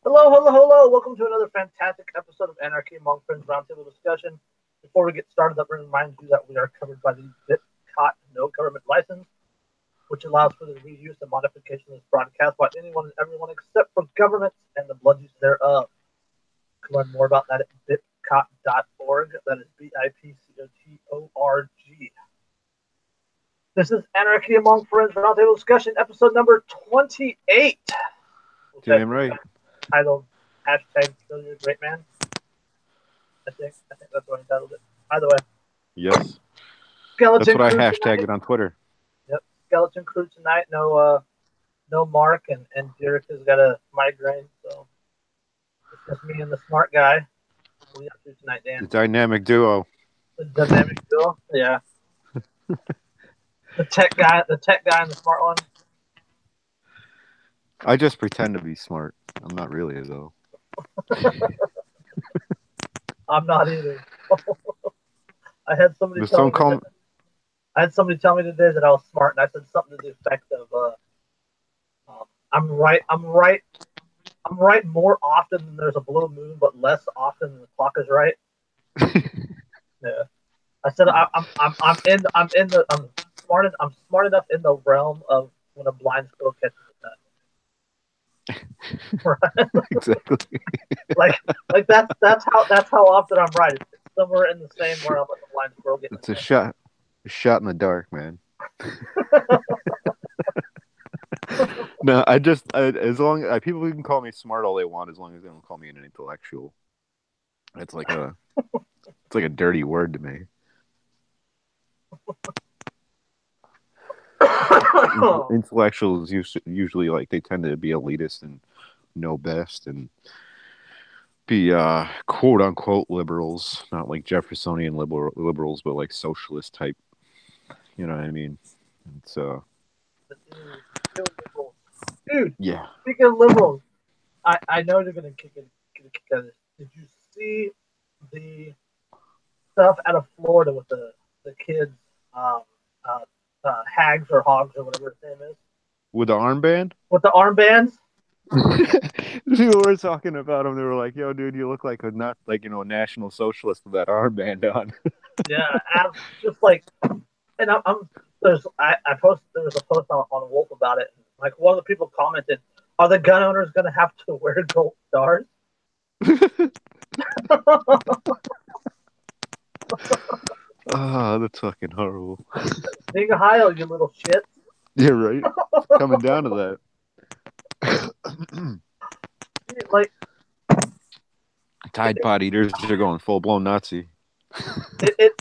Hello, hello, hello. Welcome to another fantastic episode of Anarchy Among Friends Roundtable discussion. Before we get started, let me remind you that we are covered by the BitCot No Government License, which allows for the reuse and modification of this broadcast by anyone and everyone except for governments and the blood use thereof. You can learn more about that at bitcot.org. That is BIPCOTORG. This is Anarchy Among Friends Roundtable discussion, episode number 28. Damn right. Titled hashtag Still You're a Great Man. I think that's what I titled it. Either way. Yes. Skeleton That's what I crew hashtagged tonight. it on Twitter. Yep. Skeleton crew tonight. No Mark and Derek has got a migraine, so it's just me and the smart guy. What are you up to tonight, Dan? The dynamic duo. The dynamic duo? Yeah. the tech guy and the smart one. I just pretend to be smart. I'm not really, though. I'm not either. I had somebody Just tell me don't call me. today that I was smart, and I said something to the effect of, "I'm right more often than there's a blue moon, but less often than the clock is right." Yeah, I said I'm smart enough in the realm of when a blind squirrel catches a nut. Right? Exactly. like that's how often I'm right. It's somewhere in the same realm as a blind squirrel getting It's a a nut. shot in the dark, man. No, as long people can call me smart all they want, as long as they don't call me an intellectual. It's like a dirty word to me. Intellectuals usually like they tend to be elitist and know best and be quote unquote liberals, not like Jeffersonian liberals, but like socialist type. You know what I mean? It's Dude, yeah. speaking of liberals, I know you're gonna kick out of this. Did you see the stuff out of Florida with the kids, um, uh, hags or hogs or whatever his name is, With the armband? with the armbands? People were talking about him. They were like, "Yo, dude, you look like a not like a national socialist with that armband on." Yeah, just like, and I'm I posted there was a post on Wolf about it. And like one of the people commented, "Are the gun owners going to have to wear gold stars?" Oh, that's fucking horrible. Big Ohio, you little shit. Yeah, right. Coming down to that. Like Tide Pod eaters are going full blown Nazi. it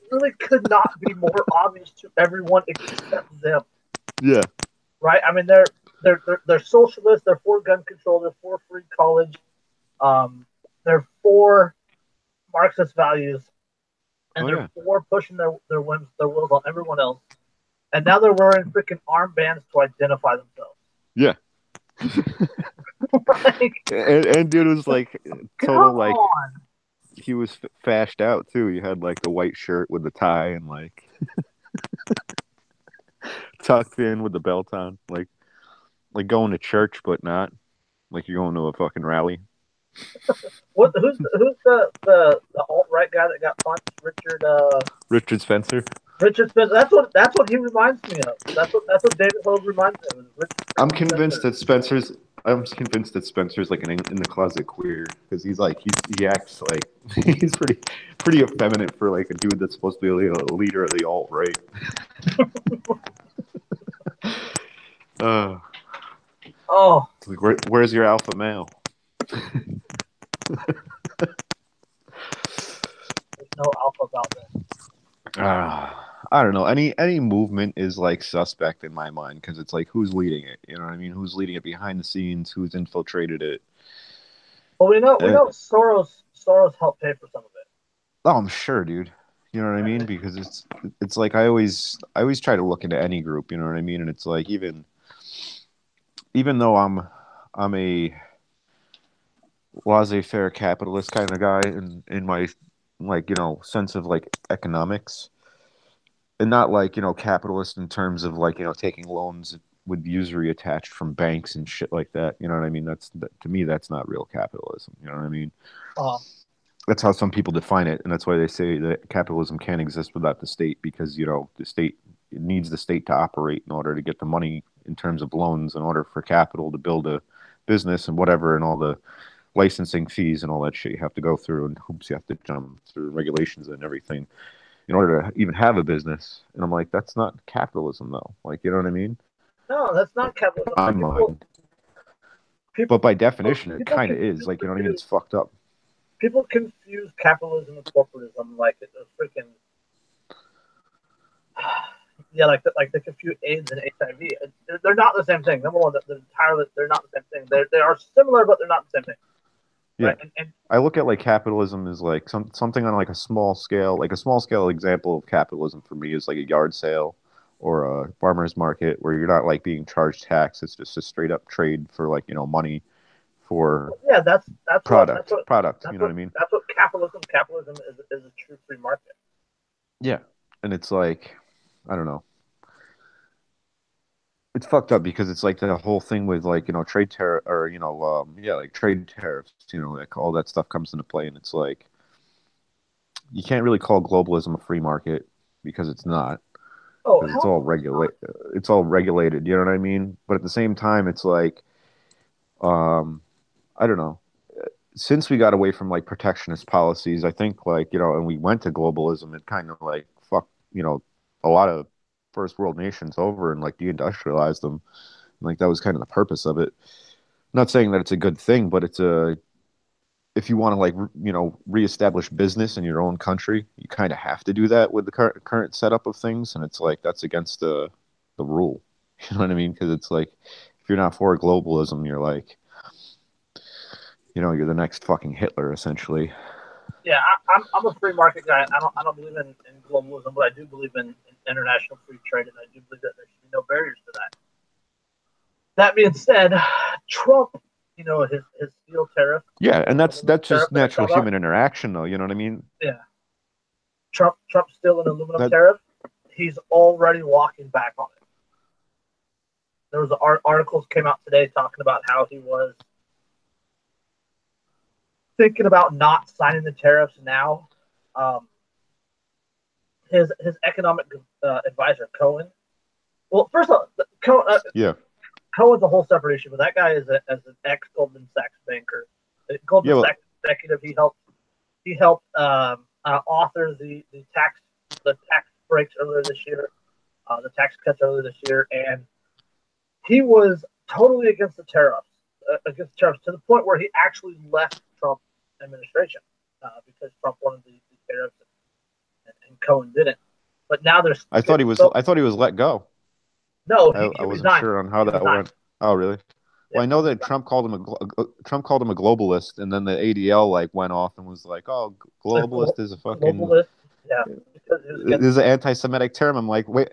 really could not be more obvious to everyone except them. Yeah. Right? I mean, they're socialists. They're for gun control. They're for free college. They're for Marxist values, and they're for pushing their wills on everyone else. And now they're wearing freaking armbands to identify themselves. Yeah. and dude was like total like on. He was fashed out too. He had like the white shirt with the tie and like tucked in with the belt on, like going to church but not like you're going to a fucking rally. Who's the alt right guy that got punched? Richard Spencer. Richard Spencer. That's what he reminds me of. That's what David Hogue reminds me of. I'm convinced that Spencer's like an in the closet queer because he acts like he's pretty effeminate for like a dude that's supposed to be a leader of the alt right. Like, where's your alpha male? There's no alpha about this. I don't know. Any movement is like suspect in my mind because it's like who's leading it? You know what I mean? Who's leading it behind the scenes? Who's infiltrated it? Well, we know Soros helped pay for some of it. Oh, I'm sure, dude. You know what I mean? Because it's like I always try to look into any group. You know what I mean? And it's like even though I'm a laissez-faire capitalist kind of guy in my like sense of like economics, and not like capitalist in terms of like taking loans with usury attached from banks and shit like that. You know what I mean? To me, that's not real capitalism. You know what I mean? Uh, That's how some people define it, and that's why they say that capitalism can't exist without the state, because the state, it needs the state to operate in order to get the money in terms of loans, in order for capital to build a business and whatever, and all the licensing fees and all that shit you have to go through, and hoops you have to jump through, regulations and everything, in order to even have a business. And I'm like, that's not capitalism, though. Like, you know what I mean? no, that's not capitalism. My mind. But by definition, it people kind of is. Like, you know what I mean? It's fucked up. People confuse capitalism with corporatism, like it's a freaking like they confuse AIDS and HIV. They're not the same thing. Number one, they're not the same thing. They are similar, but they're not the same thing. Yeah, right? And I look at like capitalism as like something on like a small scale. Like a small scale example of capitalism for me is like a yard sale or a farmer's market, where you're not like being charged tax. It's just a straight up trade for like, money for yeah, that's product. that's You know what I mean? That's what capitalism is a true free market. Yeah, and it's like, I don't know. It's fucked up because it's like the whole thing with like, trade tariff, or yeah, like trade tariffs. Like all that stuff comes into play, and it's like you can't really call globalism a free market, because it's not. Oh, Because hell, it's all regulated. You know what I mean? But at the same time, it's like, um, I don't know. Since we got away from like protectionist policies, I think like, and we went to globalism, it kind of like fucked, a lot of first world nations over and like deindustrialized them. And, like that was kind of the purpose of it. I'm not saying that it's a good thing, but if you want to like reestablish business in your own country, you kind of have to do that with the current setup of things, and it's like that's against the rule. You know what I mean? Because it's like if you're not for globalism, you're like, you're the next fucking Hitler, essentially. yeah, I'm a free market guy. I don't believe in globalism, but I do believe in international free trade, and I do believe that there should be no barriers to that. That being said, Trump, his steel tariff. Yeah, and that's just natural human interaction, though. You know what I mean? Yeah. Trump's still an aluminum tariff. He's already walking back on it. There was articles came out today talking about how he was thinking about not signing the tariffs now. His economic advisor Cohen. Well, first of all, Cohen's a whole separate issue, but that guy is as an ex Goldman Sachs banker, Goldman Sachs executive. He helped author the tax breaks earlier this year, the tax cuts earlier this year, and he was totally against the tariffs, to the point where he actually left Trump's administration because Trump wanted the tariffs and Cohen didn't. But now there's. I thought he was let go. No, I wasn't sure on how that went. Oh, really? Well, I know that Trump called him a globalist, and then the ADL like went off and was like, "Oh, globalist is a fucking globalist." Yeah, this is an anti-Semitic term. I'm like, way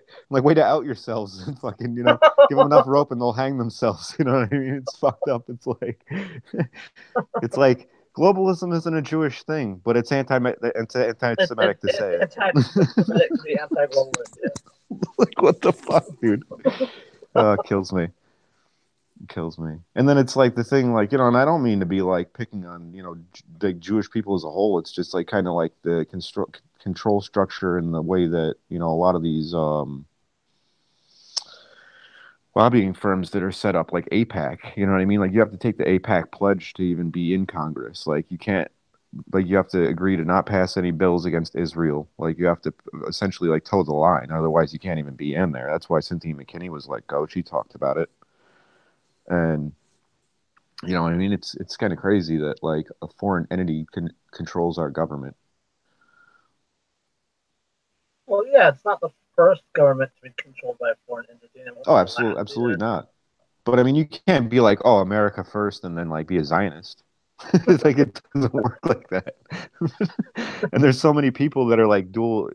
to out yourselves and fucking, give them enough rope and they'll hang themselves. You know what I mean? It's fucked up. It's like globalism isn't a Jewish thing, but it's anti-Semitic to say it. Anti-Semitic to be anti-globalist. Yeah. Like, what the fuck, dude? It kills me. And then it's like the thing, like, and I don't mean to be like picking on, the Jewish people as a whole. It's just like kind of like the control structure and the way that, a lot of these lobbying firms that are set up, like AIPAC, you know what I mean? Like you have to take the AIPAC pledge to even be in Congress. Like you can't, like you have to agree to not pass any bills against Israel. Like you have to essentially like toe the line. Otherwise you can't even be in there. That's why Cynthia McKinney was let go. She talked about it. And I mean, it's kind of crazy that like a foreign entity controls our government. Well, yeah, it's not the first government to be controlled by a foreign entity. Oh, absolutely not. But I mean, you can't be like, oh, America first, and then like be a Zionist. It's like it doesn't work like that. And there's so many people that are like dual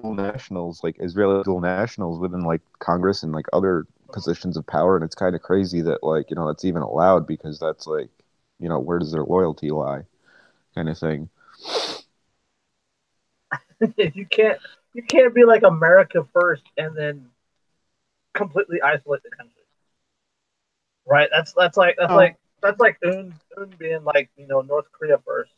nationals, like Israeli dual nationals within like Congress and like other positions of power, and it's kind of crazy that like that's even allowed, because that's like where does their loyalty lie, kind of thing. You can't be like America first and then completely isolate the country. right? No, That's like Un being like North Korea first.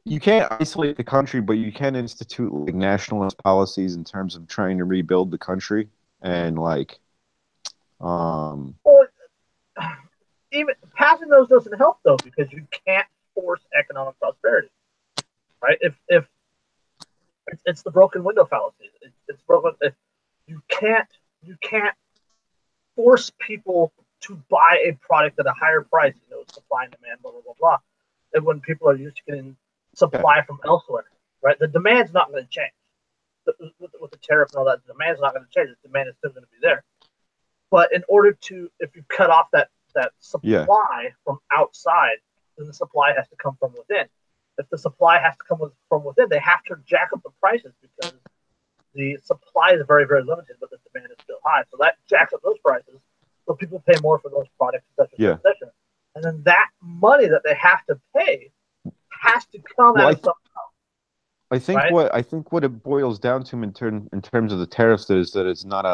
you can't isolate the country, but you can institute like nationalist policies in terms of trying to rebuild the country and like um Well, even passing those doesn't help though because you can't force economic prosperity, right? If it's the broken window fallacy, it's broken. If you can't force people to buy a product at a higher price, supply and demand, blah blah blah blah. And when people are used to getting yeah, supply from elsewhere, right? The demand's not going to change with the tariff and all that. The demand's not going to change. The demand is still going to be there. But in order to, if you cut off that yeah, supply from outside, then the supply has to come from within. If the supply has to come from within, they have to jack up the prices because the supply is very, very limited, but the demand is still high. So that jacks up those prices. So people pay more for those products, et cetera, et yeah. cetera, et cetera. And then that money that they have to pay has to come Well, out of something else, right? I think what it boils down to in terms of the tariffs is that it's not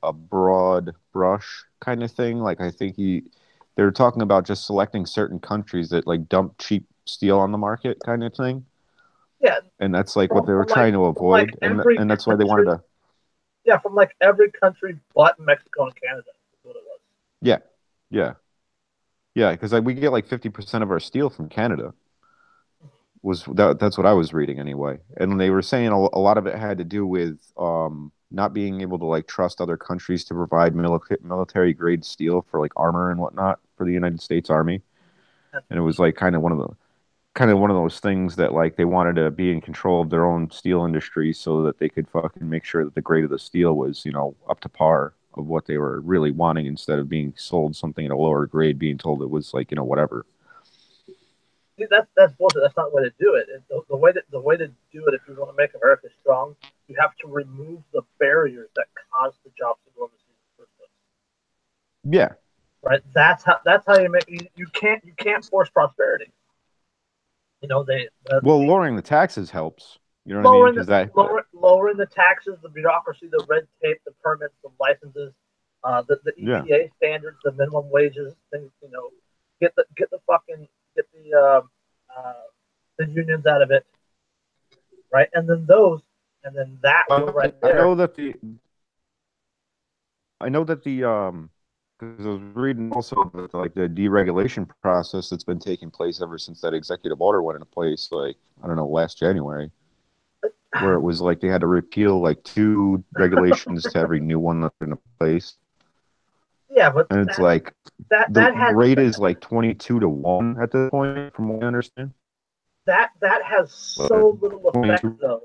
a broad brush kind of thing. Like I think they're talking about just selecting certain countries that like dump cheap steel on the market kind of thing. Yeah, And that's like what from, they were from like trying to from like avoid, every and that's why they wanted country. to. Yeah, from like every country but Mexico and Canada is what it was. Yeah, yeah, yeah. Because like we get like 50% of our steel from Canada. That's what I was reading anyway, and they were saying a lot of it had to do with not being able to like trust other countries to provide military grade steel for like armor and whatnot for the United States Army, That's and it was bullshit. like kind of one of those things that like they wanted to be in control of their own steel industry so that they could fucking make sure that the grade of the steel was up to par of what they were really wanting instead of being sold something at a lower grade, being told it was like whatever. See, that's bullshit. That's not the way to do it. The way to do it, if you want to make America strong, you have to remove the barriers that cause the job diplomacy in the first place. Yeah. Right? That's how you make you can't force prosperity. They Well, lowering the taxes helps. You know what I mean? lowering the Because that, lowering the taxes, the bureaucracy, the red tape, the permits, the licenses, the yeah, EPA standards, the minimum wages, things. Get the fucking get uh, the unions out of it, right? And then that will right I there. know that because I was reading also that like the deregulation process that's been taking place ever since that executive order went into place, like I don't know, last January, where it was like they had to repeal like two regulations to every new one that's in place, Yeah, but and it's like that the that has rate is like 22-1 at this point, from what I understand. that has But so little effect 22 though.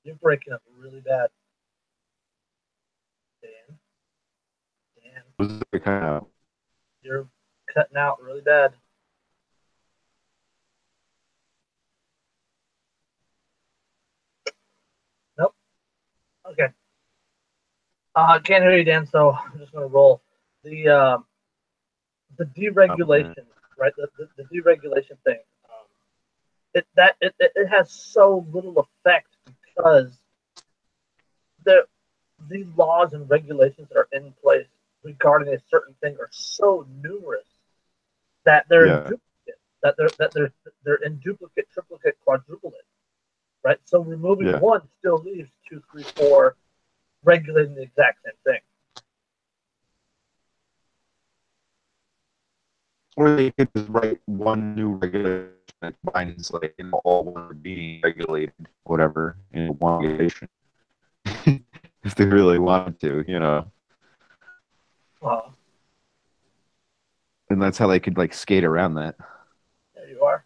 You're breaking up really bad, Dan. Dan, was kind of you're cutting out really bad. Nope. Okay. Can't hear you, Dan. So I'm just gonna roll. The uh, the deregulation, right? The deregulation thing. It has so little effect because the the laws and regulations that are in place regarding a certain thing are so numerous that they're in yeah, duplicate, they're in duplicate, triplicate, quadruplicate, right? So removing yeah. one still leaves two, three, four regulating the exact same thing. Or they could just write one new regulation that combines like all one being regulated, whatever, in one regulation. If they really wanted to. Uh, And that's how they could like skate around that. there you are.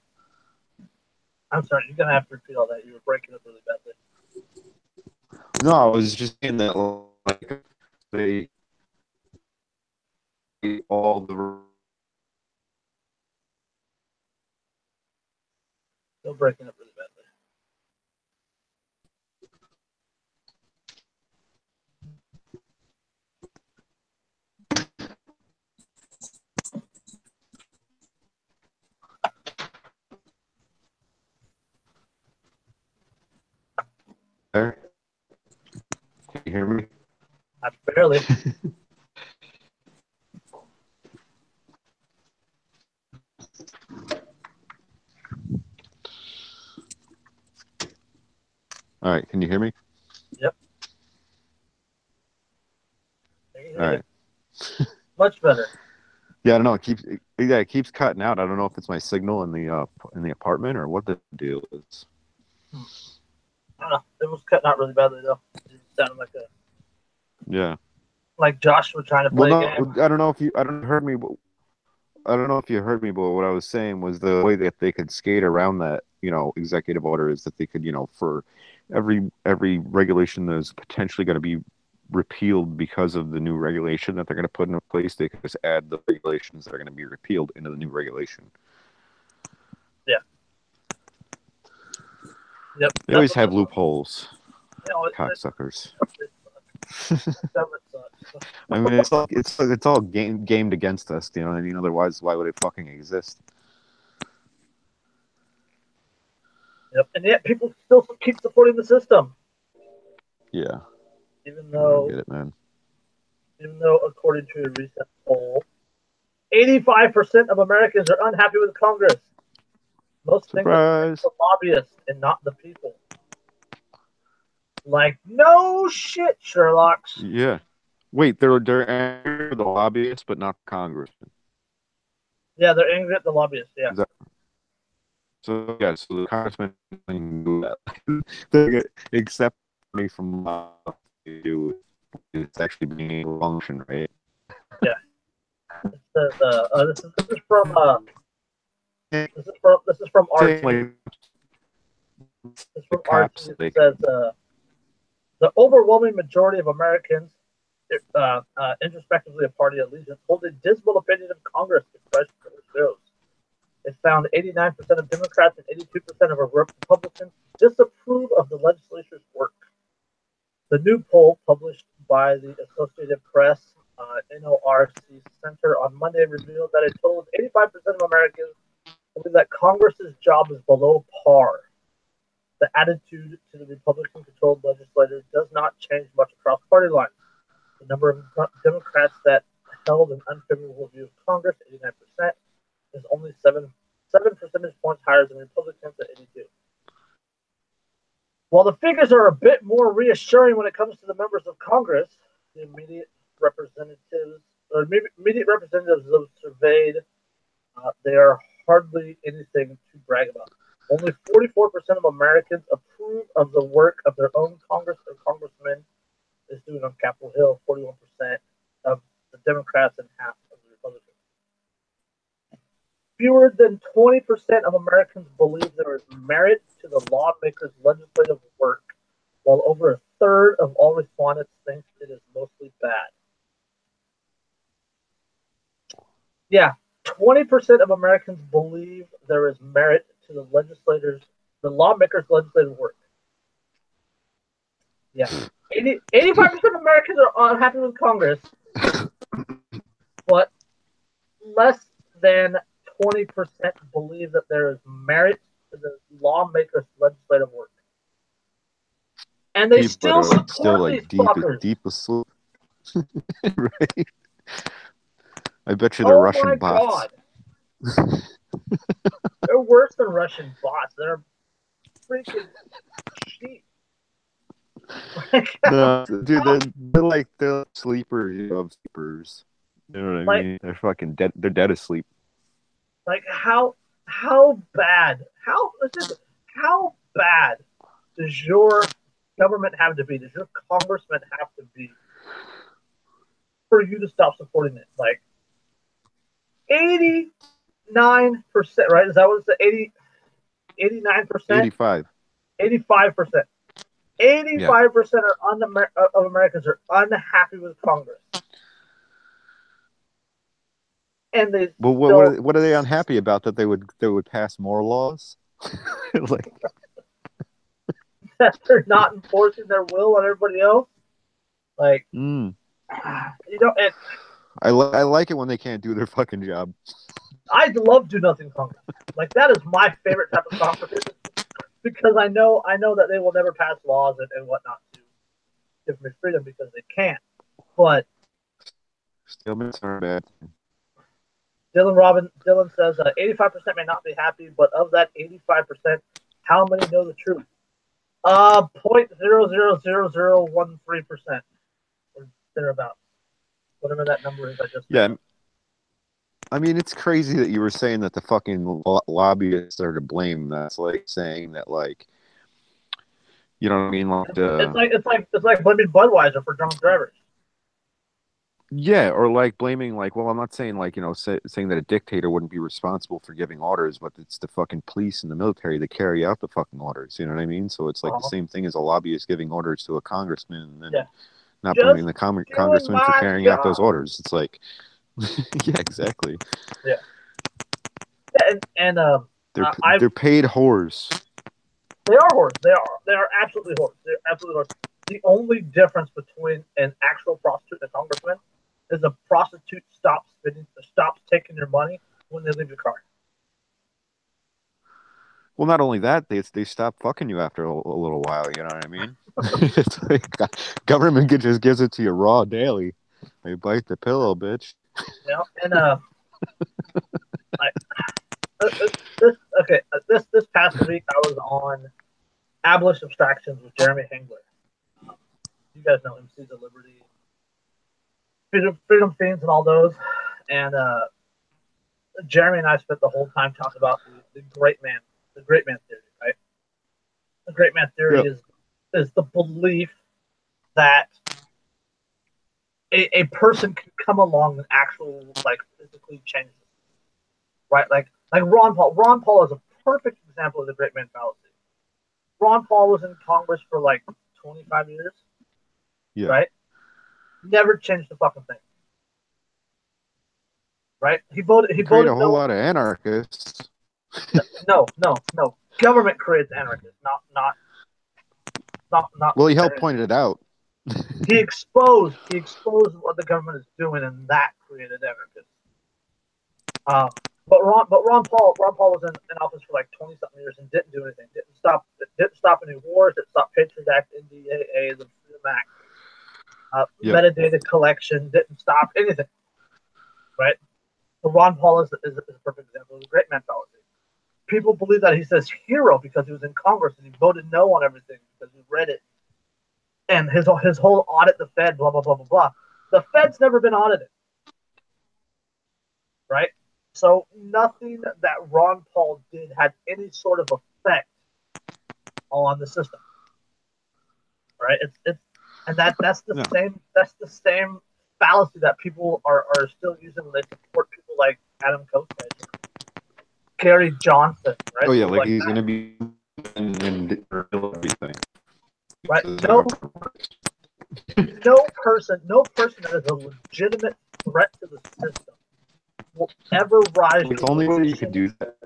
I'm sorry, you're gonna have to repeat all that. You were breaking up really badly. No, I was just saying that like they all the Still breaking up really badly. there. Can you hear me? Barely. All right, can you hear me? Yep. All right. Much better. Yeah, I don't know. It keeps cutting out. I don't know if it's my signal in the apartment or what the deal is. I don't know. It was cutting out really badly though. It sounded like Josh was trying to play a game. I don't know if you heard me. I don't know if you heard me, but what I was saying was the way that they could skate around that, executive order is that they could, for every regulation that is potentially going to be repealed because of the new regulation that they're going to put into place, they could just add the regulations that are going to be repealed into the new regulation. Yeah. Yep. They always have loopholes. Cocksuckers. I mean, it's all gamed against us. You know what I mean? Otherwise, why would it fucking exist? Yep. And yet people still keep supporting the system. Yeah. Even though, I don't get it, man. Even though, according to a recent poll, 85% of Americans are unhappy with Congress. Most think it's the lobbyists and not the people. Like, no shit, Sherlock's. Yeah. Wait, they're angry at the lobbyists, but not Congress. Yeah, they're angry at the lobbyists. Yeah. So the congressman can do that. They accept me from do it's actually being able to function, right? Yeah. This is from Archie. This is from Archie. It says the overwhelming majority of Americans, introspectively a party allegiance, hold a dismal opinion of Congress, expressed shows. It found 89% of Democrats and 82% of Republicans disapprove of the legislature's work. The new poll, published by the Associated Press NORC Center on Monday, revealed that a total of 85% of Americans believe that Congress's job is below par. The attitude to the Republican-controlled legislature does not change much across party lines. The number of Democrats that held an unfavorable view of Congress, 89%, is only 7 percentage points higher than Republicans at 82. While the figures are a bit more reassuring when it comes to the members of Congress, the immediate representatives of surveyed, they are hardly anything to brag about. Only 44% of Americans approve of the work of their own Congress or congressman is doing on Capitol Hill, 41% of the Democrats and half of the Republicans. Fewer than 20% of Americans believe there is merit to the lawmakers' legislative work, while over a third of all respondents think it is mostly bad. Yeah, 20% of Americans believe there is merit to the lawmakers' legislative work. Yeah, 85% of Americans are unhappy with Congress, but less than 20% believe that there is merit to the lawmakers' legislative work. And they still support these fuckers. Deep asleep. Right? I bet you they're Russian bots. God. They're worse than Russian bots. They're freaking sheep. No, dude, they're sleepers of sleepers. You know what I mean? They're fucking dead. They're dead asleep. Like how bad? How bad does your government have to be? Does your congressman have to be for you to stop supporting it? Like 89%, right? Is that what it's 89%? 85%. 85% of Americans are unhappy with Congress. And they what are they unhappy about? That they would pass more laws? Like that they're not enforcing their will on everybody else? Like and I like it when they can't do their fucking job. I love do nothing Congress. Like that is my favorite type of Congress because I know that they will never pass laws and whatnot to give me freedom because they can't. But Stalemates are bad. Dylan says 85% may not be happy, but of that 85%, how many know the truth? 0.00013%, or thereabouts, whatever that number is. I just yeah. I mean, it's crazy that you were saying that the fucking lobbyists are to blame. That's like saying that, like, you know what I mean? Like it's like blaming Budweiser for drunk drivers. Yeah, or like blaming, like, well, I'm not saying like, saying that a dictator wouldn't be responsible for giving orders, but it's the fucking police and the military that carry out the fucking orders. You know what I mean? So it's like the same thing as a lobbyist giving orders to a congressman and then not Just blaming the congressman for carrying out those orders. It's like, yeah, exactly. Yeah, and they're paid whores. They are whores. They are absolutely whores. They're absolutely whores. The only difference between an actual prostitute and a congressman is a prostitute stops taking your money when they leave your car. Well, not only that, they stop fucking you after a little while. You know what I mean? It's like government just gives it to you raw daily. They bite the pillow, bitch. Yeah, and this past week I was on Abolish Abstractions with Jeremy Hengler. You guys know MCs of Liberty, Freedom Fiends, and all those. And Jeremy and I spent the whole time talking about the great man theory, right? The great man theory is the belief that a person can come along and actually like physically change it, right? Like Ron Paul. Ron Paul is a perfect example of the great man fallacy. Ron Paul was in Congress for like 25 years, right? Never changed the fucking thing, right? He voted a whole lot of anarchists. No. Government creates anarchists, not. Well, he helped point it out. He exposed what the government is doing, and that created anarchists. But Ron Paul was in office for like 20-something years and didn't do anything. Didn't stop any wars. Didn't stop Patriot Act, NDAA, the Freedom Act, metadata collection. Didn't stop anything. Right. So Ron Paul is a perfect example of the great man fallacy. People believe that he says hero because he was in Congress and he voted no on everything because he read it. And his whole audit the Fed, blah, blah, blah, blah, blah. The Fed's never been audited. Right? So nothing that Ron Paul did had any sort of effect on the system. Right? That's the same fallacy that people are still using when they support people like Adam Kokesh, Gary Johnson, right? Oh yeah, like he's gonna be in everything. Right? No person that is a legitimate threat to the system will ever rise. It's the only way you can do that.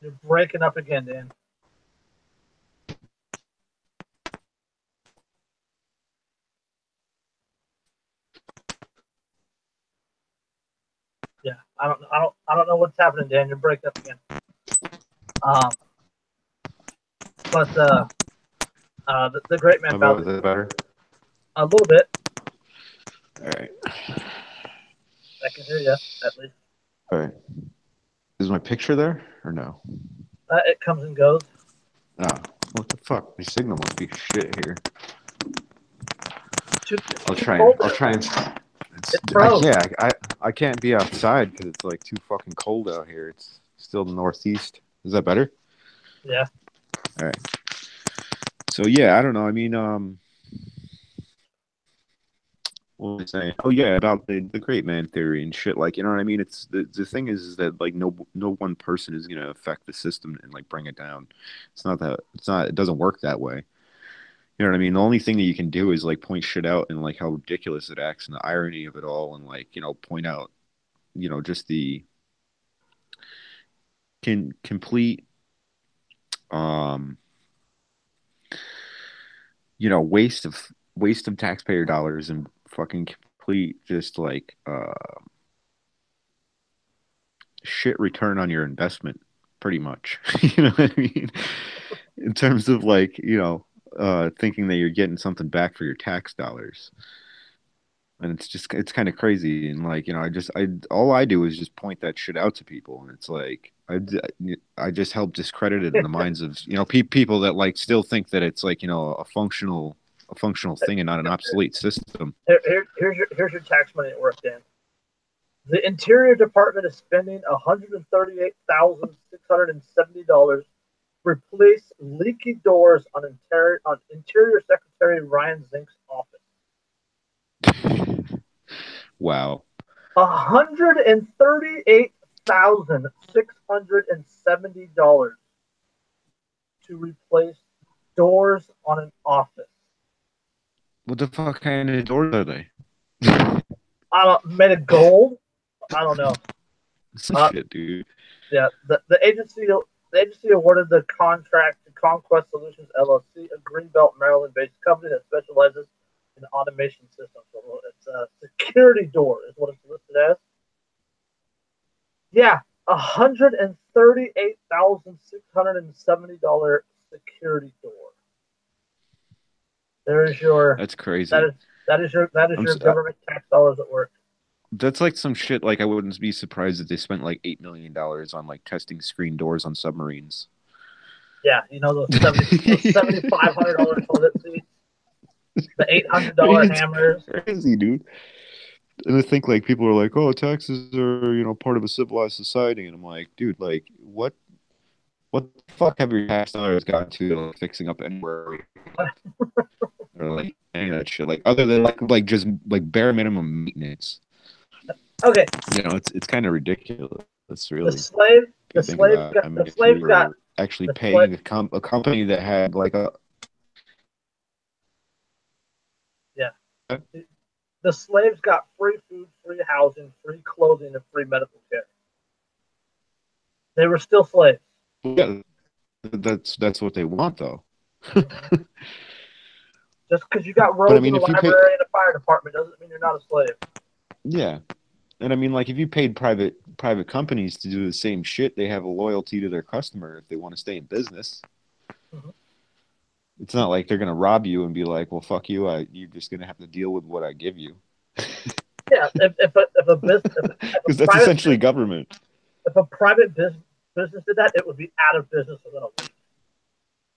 You're breaking up again, Dan. Yeah, I don't know what's happening, Dan. You're breaking up again. But the great man fallacy. Is that better? A little bit. All right. I can hear you at least. All right. Is my picture there or no? It comes and goes. Ah, what the fuck? My signal must be shit here. I'll try and. I can't be outside because it's like too fucking cold out here. It's still the northeast. Is that better? Yeah. All right. So yeah, I don't know. I mean, what was I saying? Oh yeah, about the great man theory and shit. Like, you know what I mean? It's the thing is that like no one person is gonna affect the system and like bring it down. It doesn't work that way. You know what I mean? The only thing that you can do is like point shit out and like how ridiculous it acts and the irony of it all, and like, point out, just the complete waste of taxpayer dollars and fucking complete just like shit return on your investment, pretty much. You know what I mean? In terms of like, thinking that you're getting something back for your tax dollars. And it's kind of crazy. And like, all I do is just point that shit out to people. And it's like, I just help discredit it in the minds of, people that like still think that it's like, a functional thing and not an obsolete system. Here's your tax money at work, Dan. The Interior Department is spending $138,670 to replace leaky doors on Interior Secretary Ryan Zink's office. Wow. $138,670 to replace doors on an office. What the fuck kind of doors are they? Made of gold? I don't know. Some shit, dude. Yeah, the agency awarded the contract to Conquest Solutions LLC, a Greenbelt, Maryland-based company that specializes in automation systems. So it's a security door, is what it's listed as. Yeah, $138,670 security door. There is your. That's crazy. That is your government tax dollars at work. That's like some shit. Like I wouldn't be surprised if they spent like $8 million on like testing screen doors on submarines. Yeah, those $7,500 toilet seats, the $800 hammers. Crazy, dude. And I think like people are like, "Oh, taxes are part of a civilized society," and I'm like, dude, like what the fuck have your tax dollars got to like, fixing up anywhere? Or like any of that shit, like other than like just like bare minimum maintenance. Okay. It's kind of ridiculous. It's really the slave got actually paying a company that had like a the slaves got free food, free housing, free clothing, and free medical care. They were still slaves. Yeah, that's what they want though. Just because you got roads in the library and a fire department doesn't mean you're not a slave. Yeah. And I mean, like, if you paid private companies to do the same shit, they have a loyalty to their customer if they want to stay in business. Mm-hmm. It's not like they're going to rob you and be like, well, fuck you. You're just going to have to deal with what I give you. Yeah, if a business... Because that's essentially government. If a private business did that, it would be out of business within a week.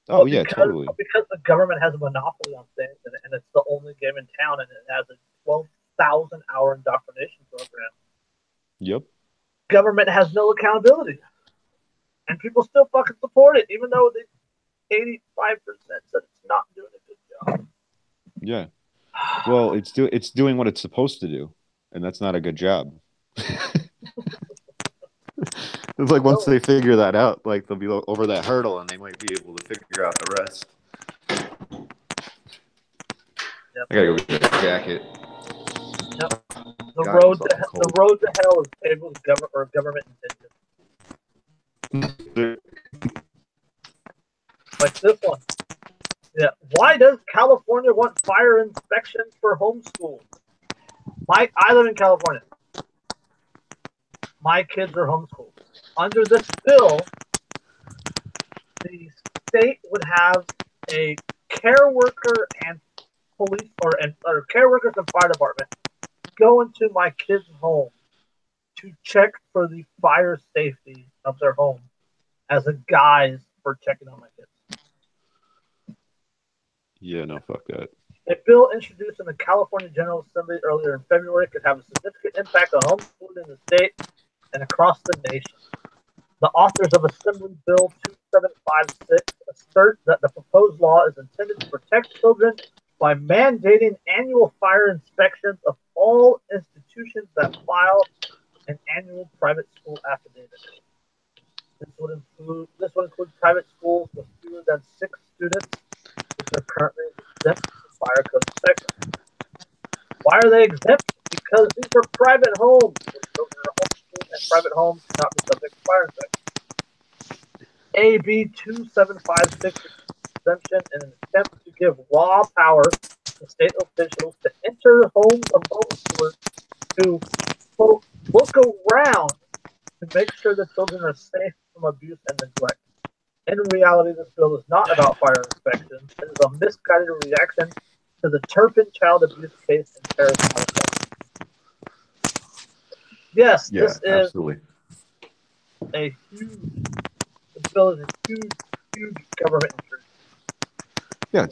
Oh, yeah, totally. Because the government has a monopoly on things, and it's the only game in town, and it has a 12,000-hour indoctrination program. Yep. Government has no accountability. And people still fucking support it, even though 85% said it's not doing a good job. Yeah. Well, it's doing what it's supposed to do, and that's not a good job. It's like once they figure that out, like they'll be over that hurdle, and they might be able to figure out the rest. Yep. I gotta go get a jacket. Yep. The road to hell is paved with government intention. Like this one. Yeah. Why does California want fire inspections for homeschool? I live in California. My kids are homeschooled. Under this bill, the state would have a care worker and police or care workers and fire department go into my kids' home to check for the fire safety of their home as a guise for checking on my kids. Yeah, no, fuck that. A bill introduced in the California General Assembly earlier in February could have a significant impact on homeschooling in the state and across the nation. The authors of Assembly Bill 2756 assert that the proposed law is intended to protect children by mandating annual fire inspections of all institutions that file an annual private school affidavit. This would include private schools with fewer than 6 students, which are currently exempt from fire code inspection. Why are they exempt? Because these are private homes. Children are homeschooled, and private homes cannot be subject to fire inspection. AB 2756 exemption in an attempt to give raw power to state officials to enter homes of homeschoolers to, quote, look around to make sure the children are safe from abuse and neglect. In reality, this bill is not about fire inspection. It is a misguided reaction to the Turpin child abuse case in Paris, California. Yes, Yeah, this is absolutely. a huge. This bill is a huge, huge government intrusion. Yeah,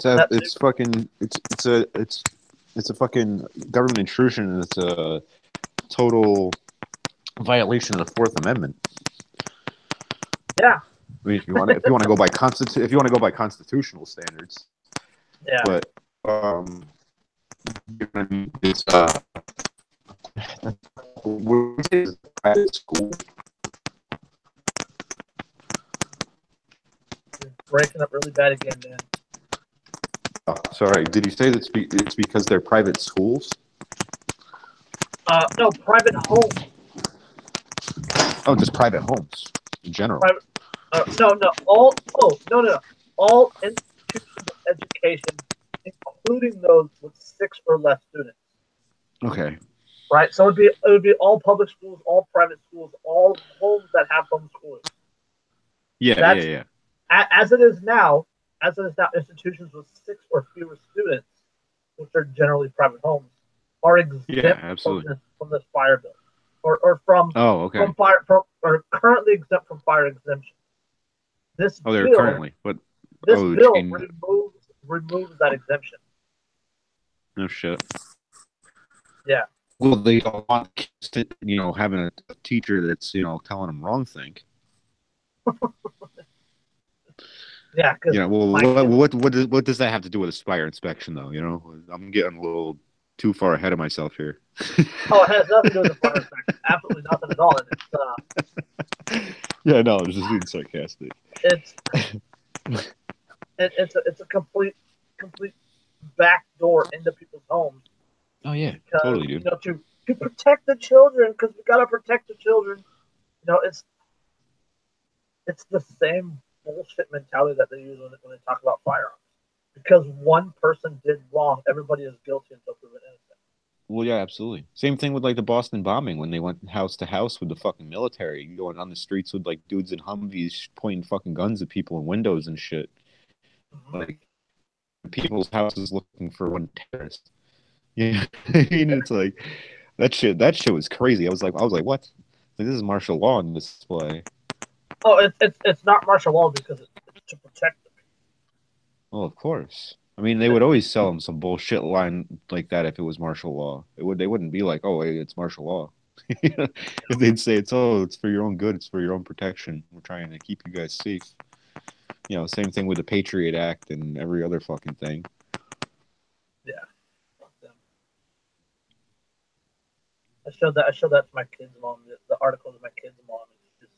it's a fucking government intrusion, and it's a total violation of the Fourth Amendment. Yeah. I mean, if you want to go by constitutional standards, Yeah. but it's private school. You're breaking up really bad again, Dan. Oh, sorry, did you say that it's because they're private schools? No, private homes. Oh, just private homes in general. Private. No. All. Oh, no. All institutions of education, including those with 6 or less students. Okay. Right. So it would be all public schools, all private schools, all homes that have homeschooling. Yeah. As it is now, institutions with 6 or fewer students, which are generally private homes, are exempt from this fire bill, or from or currently exempt from fire exemption. This they're bill, currently, but this bill removes that exemption. No shit. Yeah. Well, they don't want kids to, having a teacher that's, telling them wrong thing. Yeah. Well, what does that have to do with a fire inspection, though? I'm getting a little too far ahead of myself here. Oh, it has nothing to do with the fire inspection. Absolutely nothing at all. Yeah, no, I was just being sarcastic. It's a complete back door into people's homes. Oh yeah, because, totally, dude. To protect the children, because we gotta protect the children. It's the same bullshit mentality that they use when they talk about firearms. Because one person did wrong, everybody is guilty until proven innocent. Well, yeah, absolutely. Same thing with like the Boston bombing when they went house to house with the fucking military, going on the streets with like dudes in Humvees pointing fucking guns at people in windows and shit. Mm-hmm. Like people's houses looking for one terrorist. Yeah, it's like that shit was crazy. I was like, what? Like, this is martial law on display. Oh, it's not martial law because it's to protect them. Well, of course. I mean, they would always sell them some bullshit line like that if it was martial law. They wouldn't be like, oh, hey, it's martial law. If they'd say it's for your own good, it's for your own protection. We're trying to keep you guys safe. Same thing with the Patriot Act and every other fucking thing. Yeah. I showed that to my kids' mom. The article to my kids' mom, and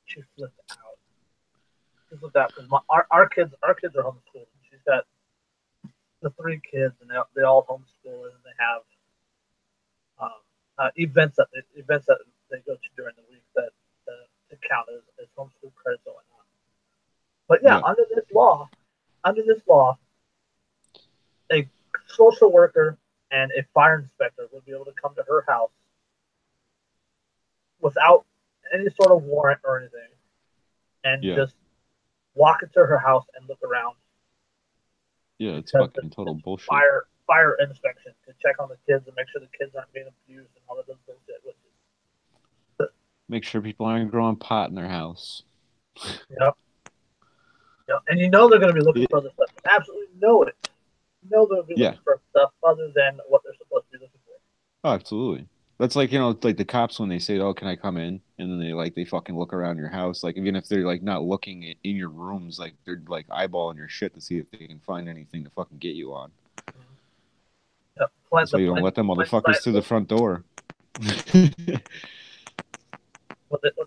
she flipped out. She flipped out because our kids are homeschooled. She's got the 3 kids, and they all homeschool, and they have events that they go to during the week that to count as homeschool credits and whatnot. But yeah, under this law, a social worker and a fire inspector would be able to come to her house without any sort of warrant or anything, and just walk into her house and look around. Yeah, it's fucking total bullshit. Fire inspection to check on the kids and make sure the kids aren't being abused and all of those bullshit. Make sure people aren't growing pot in their house. Yep. And they're going to be looking for other stuff. Absolutely know it. They'll be looking for stuff other than what they're supposed to be looking for. Oh, absolutely. That's like, like the cops when they say, oh, can I come in? And then they fucking look around your house. Like, even if they're like not looking in your rooms, like they're like eyeballing your shit to see if they can find anything to fucking get you on. So you don't let them motherfuckers through the front door. It's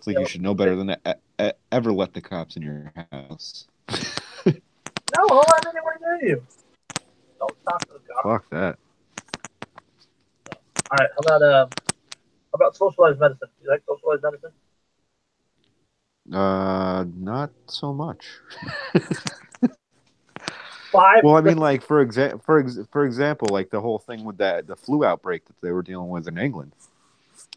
like you should know better than to ever let the cops in your house. No, I'll let anywhere near you. Don't talk to the cops. Fuck that. All right, how about socialized medicine? Do you like socialized medicine? Not so much. Well, I mean, like for example, like the whole thing with the flu outbreak that they were dealing with in England.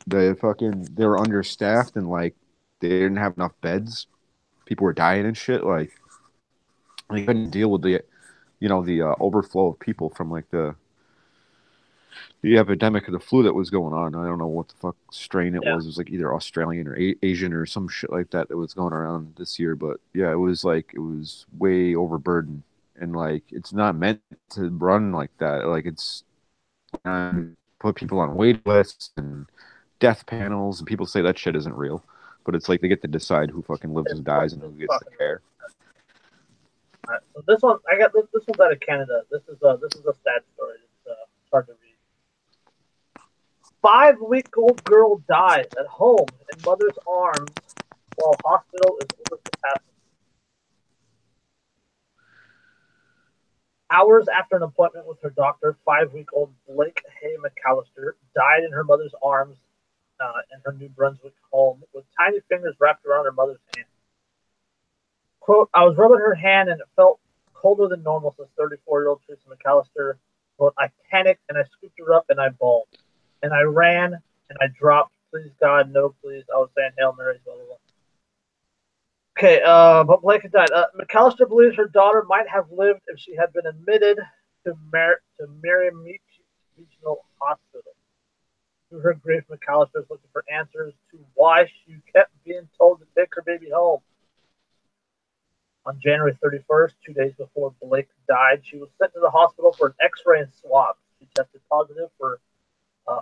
They were understaffed and like they didn't have enough beds. people were dying and shit. Like they couldn't deal with the overflow of people from like the epidemic of the flu that was going on. I don't know what the fuck strain it was. It was like either Australian or Asian or some shit like that was going around this year. But yeah, it was way overburdened, and like it's not meant to run like that. Like it's put people on wait lists and death panels, and people say that shit isn't real. But it's like they get to decide who fucking lives and dies and who gets the care. All right, so this one, I got this one's out of Canada. This is a sad story. It's hard to read. 5-week-old girl dies at home in mother's arms while hospital is over capacity. Hours after an appointment with her doctor, 5-week-old Blake Hay McAllister died in her mother's arms in her New Brunswick home with tiny fingers wrapped around her mother's hand. Quote, I was rubbing her hand and it felt colder than normal, says 34-year-old Teresa McAllister. Quote, I panicked and I scooped her up and I bawled. And I ran and I dropped. Please, God, no, please. I was saying Hail Mary, blah, blah, blah. Okay, but Blake had died. McAllister believes her daughter might have lived if she had been admitted to Miramichi Regional Hospital. Through her grief, McAllister is looking for answers to why she kept being told to take her baby home. On January 31st, 2 days before Blake died, she was sent to the hospital for an X-ray and swab. She tested positive for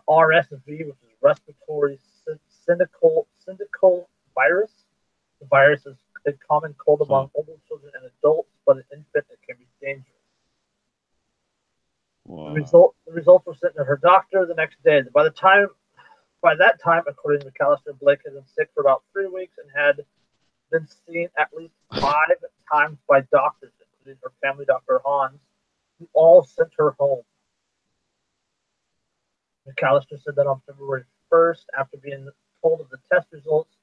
RSV, which is respiratory syncytial virus. The virus is a common cold among older children and adults, but an infant it can be dangerous. Wow. The results were sent to her doctor the next day. By that time, according to McAllister, Blake had been sick for about 3 weeks and had been seen at least 5 times by doctors, including her family doctor Hans, who all sent her home. McAllister said that on February 1st, after being told of the test results,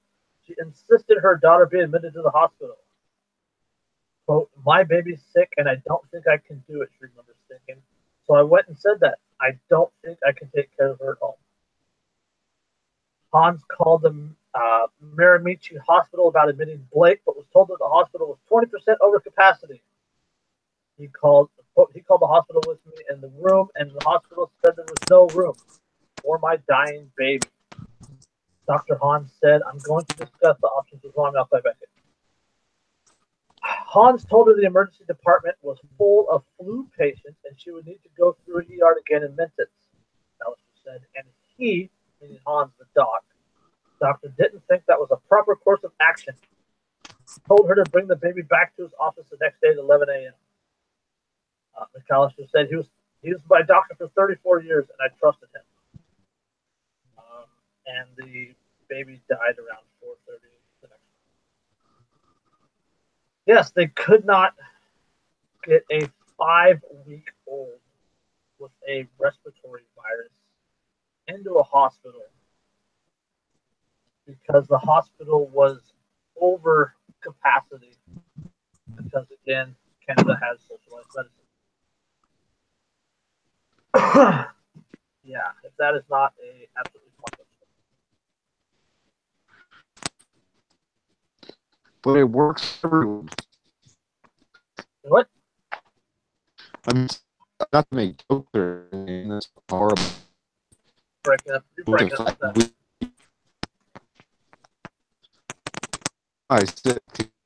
she insisted her daughter be admitted to the hospital. Quote, my baby's sick and I don't think I can do it, she remembers thinking. So I went and said that. I don't think I can take care of her at home. Hans called the Miramichi Hospital about admitting Blake, but was told that the hospital was 20% over capacity. He called the hospital with me in the room, and the hospital said there was no room for my dying baby. Dr. Hans said, I'm going to discuss the options with Ron Beckett. Hans told her the emergency department was full of flu patients and she would need to go through an ER to get admittance, Alistair said, and he, meaning Hans the doctor, didn't think that was a proper course of action. He told her to bring the baby back to his office the next day at 11 a.m. McAllister said he was my doctor for 34 years and I trusted him. And the baby died around 4:30 the next morning. Yes, they could not get a 5-week-old with a respiratory virus into a hospital because the hospital was over capacity. Because again, Canada has socialized medicine. Yeah, if that is not a absolutely pointless. But it works for everyone. What? I mean, not to make jokes or anything, that's horrible. You're breaking up that. I said,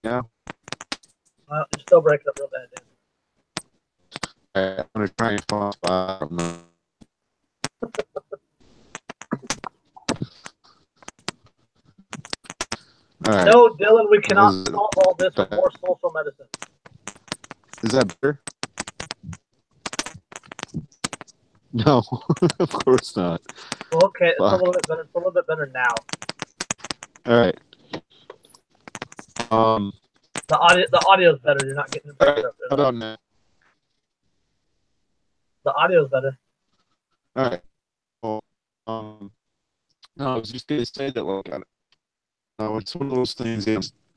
yeah. You're still breaking up real bad, Dan. I'm going to try and find a spot. Right. No, Dylan, we cannot solve all this with more social medicine. Is that better? No, of course not. Well, okay, it's a little bit better. It's a little bit better now. All right. The audio's better. You're not getting it breaking up. How about now? The audio's better. All right. Well, no, I was just gonna say that like, it's one of those things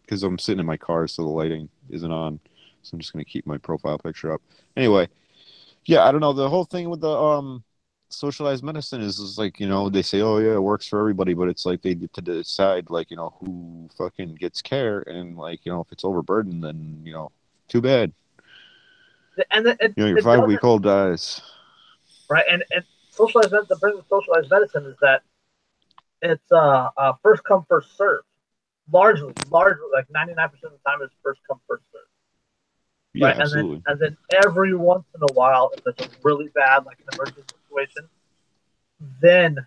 because I'm sitting in my car, so the lighting isn't on. So I'm just gonna keep my profile picture up. Anyway, yeah, I don't know the whole thing with the socialized medicine is like, they say, oh yeah, it works for everybody, but it's like they get to decide, like, who fucking gets care, and like, if it's overburdened, then too bad. And Your it 5 week doesn't, old dies. right? And socialized medicine, the thing with socialized medicine is that it's first come first serve. Largely, like 99% of the time, it's first come first serve. Yeah, Right, absolutely. and then every once in a while, if it's a really bad, like an emergency situation, then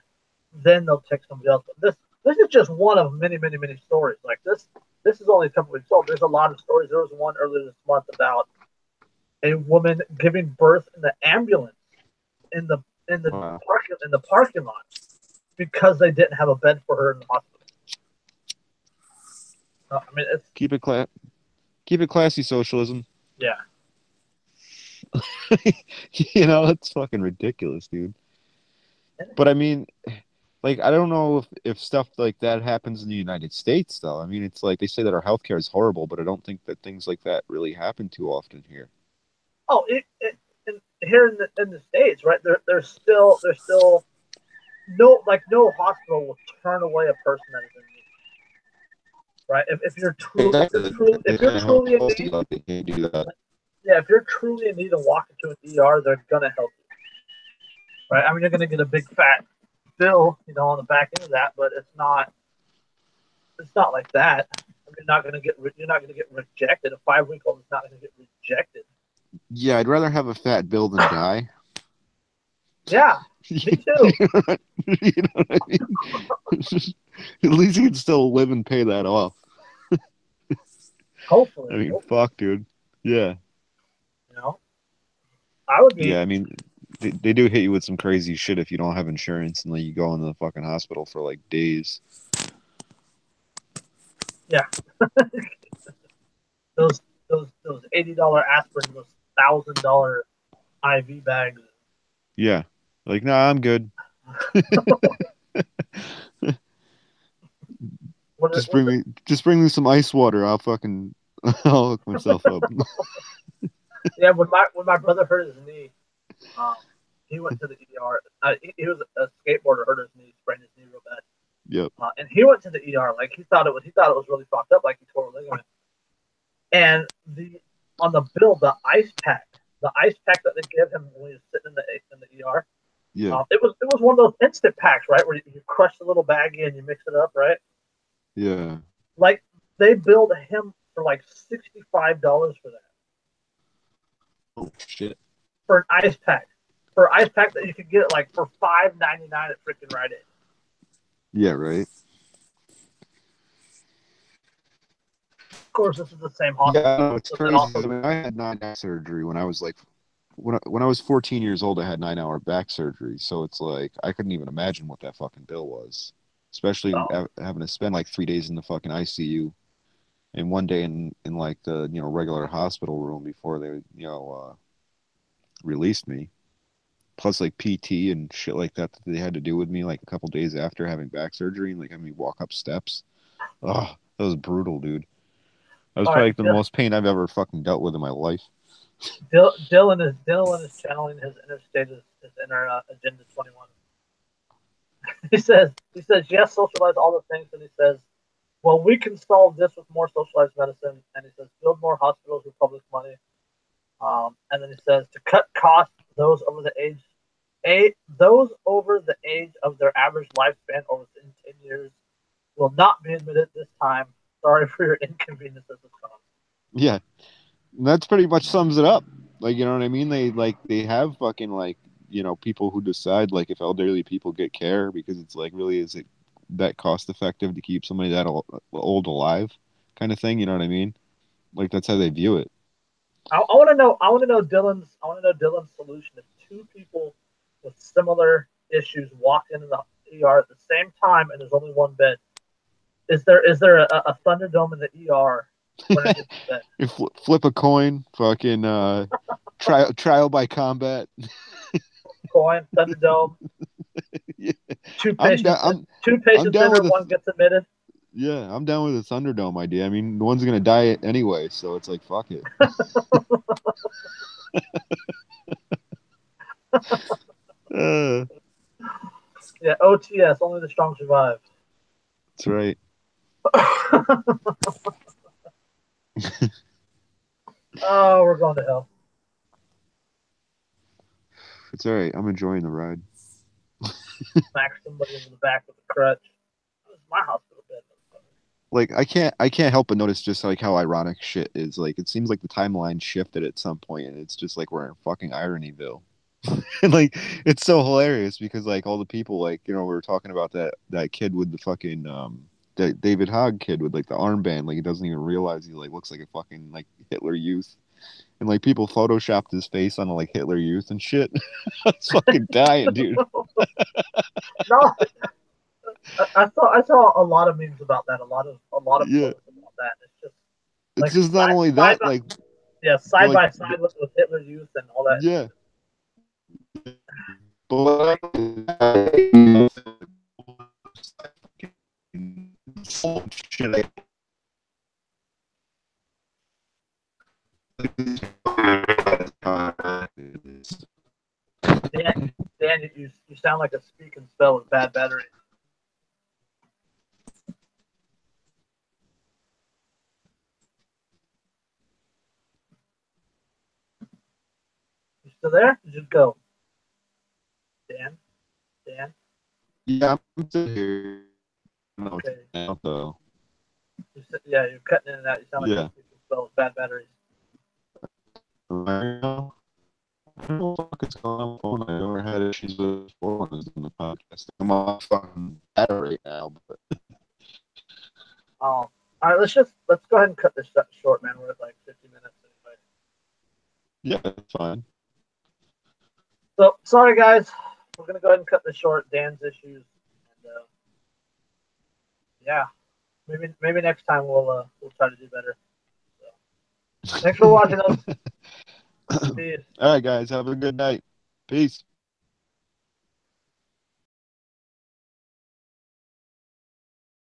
they'll take somebody else. But this is just one of many stories. Like this is only a couple weeks old. There's a lot of stories. There was one earlier this month about a woman giving birth in the ambulance in the Wow. parking lot because they didn't have a bed for her in the hospital. I mean, it's Keep it classy, socialism. yeah. That's fucking ridiculous, dude. But I mean, like, I don't know if stuff like that happens in the United States, though. I mean, it's like they say that our healthcare is horrible, but I don't think that things like that really happen too often here. Oh, here in the states, right? There's still no hospital will turn away a person that is in need. Right? If you're truly in need, Like, they can't do that. yeah, if you're truly in need and walk into an ER, they're gonna help you. Right? I mean, you're gonna get a big fat bill, on the back end of that, but it's not like that. I mean, you're not gonna get rejected. A 5 week old is not gonna get rejected. Yeah, I'd rather have a fat bill than die. Yeah, me too. You know what I mean? At least you can still live and pay that off. Hopefully, I mean, fuck, dude. Yeah. you know, I would be. Yeah, I mean, they do hit you with some crazy shit if you don't have insurance and like you go into the fucking hospital for like days. Yeah, those $80 aspirin, those $1,000 IV bags. Yeah. Like, nah, I'm good. Just bring me some ice water. I'll fucking I'll hook myself up. Yeah, when my brother hurt his knee, um, he went to the ER. He was a skateboarder, hurt his knee, sprained his knee real bad. Yep. And he went to the ER. Like he thought it was really fucked up, like he tore a ligament. And on the bill, the ice pack that they give him when he's sitting in the ER. Yeah. It was one of those instant packs, right, where you crush the little baggie and you mix it up, right? Yeah. Like they billed him for like $65 for that. Oh shit. For an ice pack. For an ice pack that you could get like for $5.99 at freaking Rite Aid. Yeah, right. Of course, this is the same hospital. Yeah, no, it's crazy. I mean, I had 9-hour surgery when I was like, when I was 14 years old. I had 9-hour back surgery, so it's like I couldn't even imagine what that fucking bill was, especially having to spend like 3 days in the fucking ICU and one day in like the regular hospital room before they released me. Plus like PT and shit like that they had to do with me like a couple days after having back surgery and like having me walk up steps. Oh, that was brutal, dude. That was All probably right, like the most pain I've ever fucking dealt with in my life. Dylan is channeling his inner state, his inner agenda 21. He says yes, socialize all the things, and he says, well, we can solve this with more socialized medicine, and he says build more hospitals with public money, and then he says to cut costs, those over the age of their average lifespan over 10 years will not be admitted this time. Sorry for your inconvenience at this time. Yeah, and that's pretty much sums it up. Like, you know what I mean? They have fucking like people who decide like if elderly people get care because it's like really is it that cost effective to keep somebody that old alive, kind of thing. You know what I mean? Like that's how they view it. I want to know. I want to know Dylan's solution. If two people with similar issues walk into the ER at the same time and there's only one bed, is there a Thunderdome in the ER? You flip a coin, fucking trial by combat. Coin, Thunderdome. Yeah. Two patients enter, one gets admitted. Yeah, I'm down with the Thunderdome idea. I mean, one's gonna die anyway, so it's like fuck it. Uh, Yeah, OTS, only the strong survive. that's right. Oh, we're going to hell. It's all right. I'm enjoying the ride. Smack somebody in the back with a crutch. This is my hospital bed. Like I can't help but notice just like how ironic shit is. Like it seems like the timeline shifted at some point, and it's just like we're in fucking Ironyville. And like it's so hilarious because like all the people like we were talking about that kid with the fucking that David Hogg kid with like the armband, like he doesn't even realize he like looks like a fucking like Hitler Youth, and like people photoshopped his face on like Hitler Youth and shit. I was fucking dying, dude. No, I saw a lot of memes about that. A lot of Yeah, posts about that. It's just it's like just not only side that, by, like yeah, but side like by side with Hitler Youth and all that. yeah, but shit. Dan, you sound like a speak and spell with bad battery. You still there? You just go. Dan. Yeah, I'm still here. Okay. Now, though. Yeah, you're cutting in and out. You sound like Yeah. a speak and spell with bad batteries. I don't know what the fuck is going on with my phone. I never had issues with it before when I was doing the podcast. I'm on fucking battery now, but All right, let's go ahead and cut this short, man. We're at like 50 minutes anyway. yeah, it's fine. So sorry, guys. We're gonna go ahead and cut this short. Dan's issues, and yeah, maybe next time we'll try to do better. So, thanks for watching us. Peace. All right, guys, have a good night. Peace.